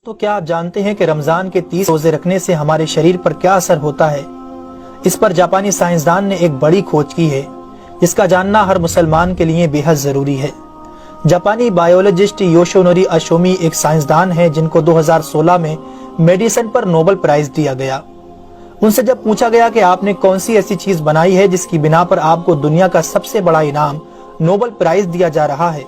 تو کیا آپ جانتے ہیں کہ رمضان کے 30 روزے رکھنے سے ہمارے شریر پر کیا اثر ہوتا ہے؟ اس پر جاپانی سائنسدان نے ایک بڑی کھوج کی ہے جس کا جاننا ہر مسلمان کے لیے بے حد ضروری ہے۔ جاپانی بائیولوجسٹ یوشونوری اشومی ایک سائنسدان ہے جن کو 2016 میں میڈیسن پر نوبل پرائز دیا گیا۔ ان سے جب پوچھا گیا کہ آپ نے کون سی ایسی چیز بنائی ہے جس کی بنا پر آپ کو دنیا کا سب سے بڑا انعام نوبل پرائز دیا جا رہا ہے،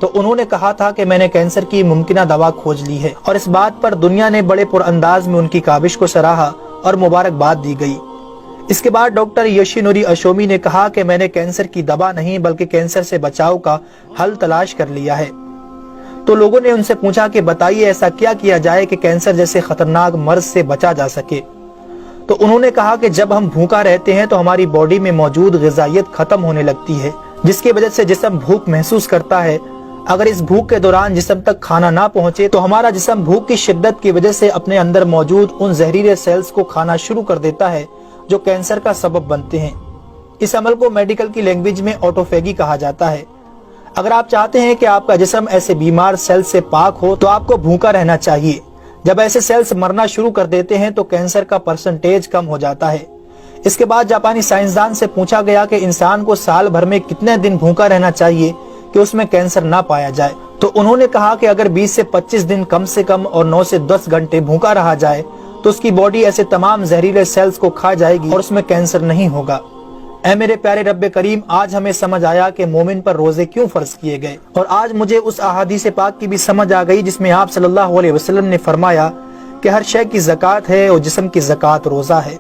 تو انہوں نے کہا تھا کہ میں نے کینسر کی ممکنہ دوا کھوج لی ہے، اور اس بات پر دنیا نے بڑے پر انداز میں ان کی کاوش کو سراہا اور مبارکباد دی گئی۔ اس کے بعد ڈاکٹر یوشینوری اشومی نے کہا کہ میں نے کینسر کی دوا نہیں بلکہ کینسر سے بچاؤ کا حل تلاش کر لیا ہے۔ تو لوگوں نے ان سے پوچھا کہ بتائیے ایسا کیا کیا جائے کہ کینسر جیسے خطرناک مرض سے بچا جا سکے؟ تو انہوں نے کہا کہ جب ہم بھوکا رہتے ہیں تو ہماری باڈی میں موجود غذائیت ختم ہونے لگتی ہے، جس کی وجہ سے جسم بھوک محسوس کرتا ہے۔ اگر اس بھوک کے دوران جسم تک کھانا نہ پہنچے تو ہمارا جسم بھوک کی شدت کی وجہ سے اپنے اندر موجود ان زہریلے سیلز کو کھانا شروع کر دیتا ہے جو کینسر کا سبب بنتے ہیں۔ اس عمل کو میڈیکل کی لینگویج میں آٹوفیگی کہا جاتا ہے۔ اگر آپ چاہتے ہیں کہ آپ کا جسم ایسے بیمار سیل سے پاک ہو تو آپ کو بھوکا رہنا چاہیے۔ جب ایسے سیلز مرنا شروع کر دیتے ہیں تو کینسر کا پرسنٹیج کم ہو جاتا ہے۔ اس کے بعد جاپانی سائنسدان سے پوچھا گیا کہ انسان کو سال بھر میں کتنے دن بھوکا رہنا چاہیے کہ اس میں کینسر نہ پایا جائے؟ تو انہوں نے کہا کہ اگر 20 سے 25 دن کم سے کم اور 9 سے 10 گھنٹے بھوکا رہا جائے تو اس کی باڈی ایسے تمام زہریلے سیلز کو کھا جائے گی اور اس میں کینسر نہیں ہوگا۔ اے میرے پیارے رب کریم، آج ہمیں سمجھ آیا کہ مومن پر روزے کیوں فرض کیے گئے، اور آج مجھے اس احادیث پاک کی بھی سمجھ آ گئی جس میں آپ صلی اللہ علیہ وسلم نے فرمایا کہ ہر شے کی زکوٰۃ ہے اور جسم کی زکوٰۃ روزہ ہے۔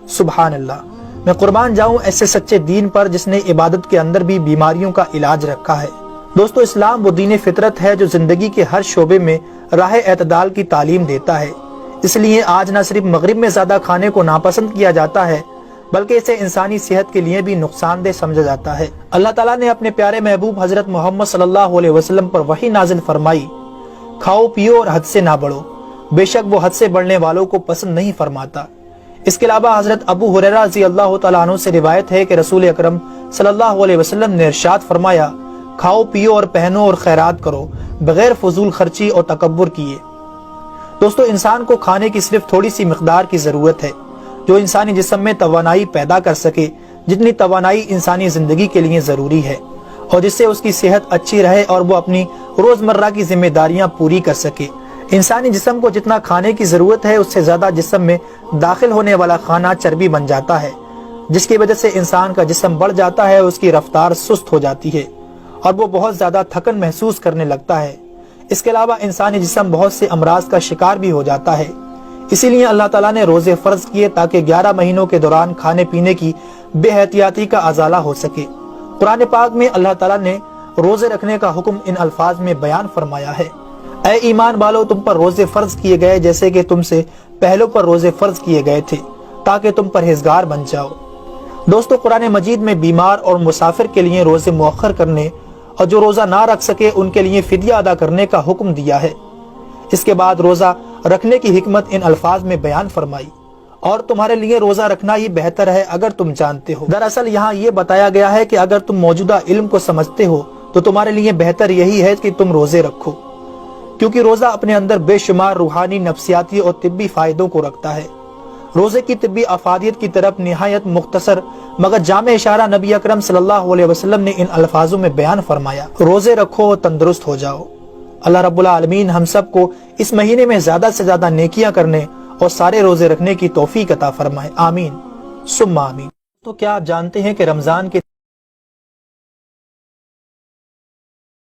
سبحان اللہ! میں قربان جاؤں ایسے سچے دین پر جس نے عبادت کے اندر بھی بیماریوں کا علاج رکھا ہے۔ دوستو، اسلام وہ دین فطرت ہے جو زندگی کے ہر شعبے میں راہ اعتدال کی تعلیم دیتا ہے۔ اس لیے آج نہ صرف مغرب میں زیادہ کھانے کو ناپسند کیا جاتا ہے بلکہ اسے انسانی صحت کے لیے بھی نقصان دہ سمجھا جاتا ہے۔ اللہ تعالیٰ نے اپنے پیارے محبوب حضرت محمد صلی اللہ علیہ وسلم پر وحی نازل فرمائی، کھاؤ پیو اور حد سے نہ بڑھو، بے شک وہ حد سے بڑھنے والوں کو پسند نہیں فرماتا۔ اس کے علاوہ حضرت ابو ہریرہ رضی اللہ تعالیٰ عنہ سے روایت ہے کہ رسول اکرم صلی اللہ علیہ وسلم نے ارشاد فرمایا، کھاؤ پیو اور پہنو اور خیرات کرو بغیر فضول خرچی اور تکبر کیے۔ دوستو، انسان کو کھانے کی صرف تھوڑی سی مقدار کی ضرورت ہے جو انسانی جسم میں توانائی پیدا کر سکے، جتنی توانائی انسانی زندگی کے لیے ضروری ہے، اور جس سے اس کی صحت اچھی رہے اور وہ اپنی روزمرہ کی ذمہ داریاں پوری کر سکے۔ انسانی جسم کو جتنا کھانے کی ضرورت ہے اس سے زیادہ جسم میں داخل ہونے والا کھانا چربی بن جاتا ہے، جس کی وجہ سے انسان کا جسم بڑھ جاتا ہے، اس کی رفتار سست ہو جاتی ہے اور وہ بہت زیادہ تھکن محسوس کرنے لگتا ہے۔ اس کے علاوہ انسانی جسم بہت سے امراض کا شکار بھی ہو جاتا ہے۔ اسی لیے اللہ تعالیٰ نے روزے فرض کیے تاکہ 11 مہینوں کے دوران کھانے پینے کی بے احتیاطی کا ازالہ ہو سکے۔ قرآن پاک میں اللہ تعالیٰ نے روزے رکھنے کا حکم ان الفاظ میں بیان فرمایا ہے، اے ایمان والو، تم پر روزے فرض کیے گئے جیسے کہ تم سے پہلوں پر روزے فرض کیے گئے تھے تاکہ تم پرہیزگار بن جاؤ۔ دوستو، قرآن مجید میں بیمار اور مسافر کے لیے روزے مؤخر کرنے اور جو روزہ نہ رکھ سکے ان کے لیے فدیہ ادا کرنے کا حکم دیا ہے۔ اس کے بعد روزہ رکھنے کی حکمت ان الفاظ میں بیان فرمائی، اور تمہارے لیے روزہ رکھنا ہی بہتر ہے اگر تم جانتے ہو۔ دراصل یہاں یہ بتایا گیا ہے کہ اگر تم موجودہ علم کو سمجھتے ہو تو تمہارے لیے بہتر یہی ہے کہ تم روزے رکھو، کیونکہ روزہ اپنے اندر بے شمار روحانی، نفسیاتی اور طبی فائدوں کو رکھتا ہے۔ روزے کی طبی افادیت کی طرف نہایت مختصر مگر جامع اشارہ نبی اکرم صلی اللہ علیہ وسلم نے ان الفاظوں میں بیان فرمایا، روزے رکھو اور تندرست ہو جاؤ۔ اللہ رب العالمین ہم سب کو اس مہینے میں زیادہ سے زیادہ نیکیاں کرنے اور سارے روزے رکھنے کی توفیق عطا فرمائے، آمین ثم آمین۔ تو کیا آپ جانتے ہیں کہ رمضان کے